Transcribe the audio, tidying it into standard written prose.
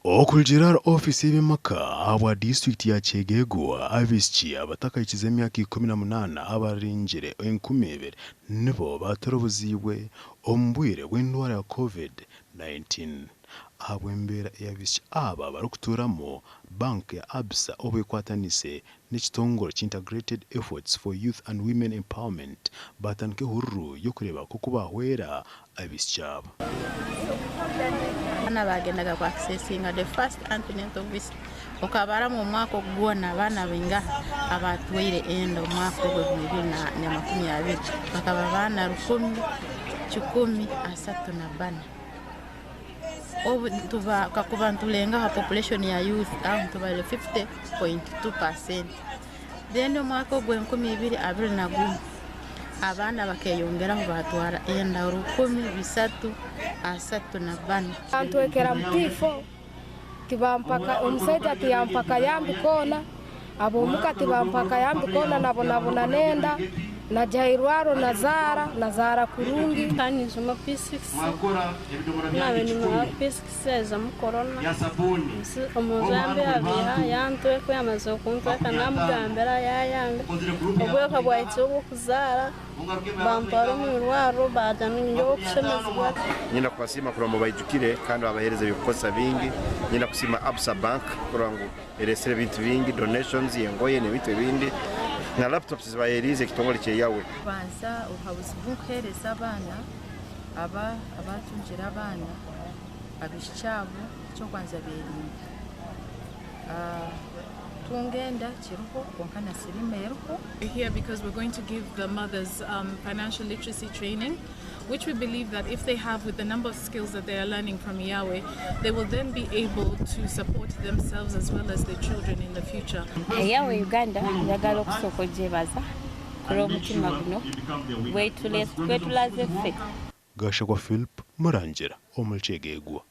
Okuljira ofisi y'emaka abwa district ya Kyegegwa abisiki abatakayikiza emyaka 18 abarinjire 12 nibo baatoroboziibwe omubwire bw'endwara ya COVID19. Ahabw'embeera ey'abisiki aba barikurabamu banki ya Absa obwekwatanise n'ekitongole Integrated Efforts for Youth and Women Empowerment batandika hururu y'okureba kuko bahwera abisiki aba. Abana bagendaga ku accessinga the first antenatal visit okabara mu mwaka ogwona abana benga abatwire enda omwaka ogw'2020 bakaba bana 134 obu tuva kakubantu lenga population ya youth tuba 50.2%. Then omwaka ogw'2021 abana bakeyongera batwara enda 334 antwekera mtifo tibampaka omusajja tiyampaka yambi kona abomuka tibampaka yambi kona nabona nenda na jairwaro nazara kurungi tani zuma P6 nawe ni mwa P6 za corona omuzambe abiha yantwe ko yamaze kuntweka namugambera yayanga obweka bwaitso kuzara bamparo mu rwaro badanyo kushemezwa nyina kwasima kurambo bayijukire kandi abahereze bikosa bingi nyina kusima Absa Bank kurango eresere bintu bingi donations yengoye n'ibintu bindi na laptops zibayerize kitongole cye yawe banza uhabuzi bw'uhereza abana abatunjira abana abishabo cyo kwanza berinda tungenda kiruko konkana sirimeruko here because we're going to give the mothers financial literacy training, which we believe that if they have with the number of skills that they are learning from Yahweh, they will then be able to support themselves as well as their children in the future. Yahweh Uganda njagala okusokojebaza kuro mutima guno wetulaze fe Gashagwa Philip Murangira omulchegegwa.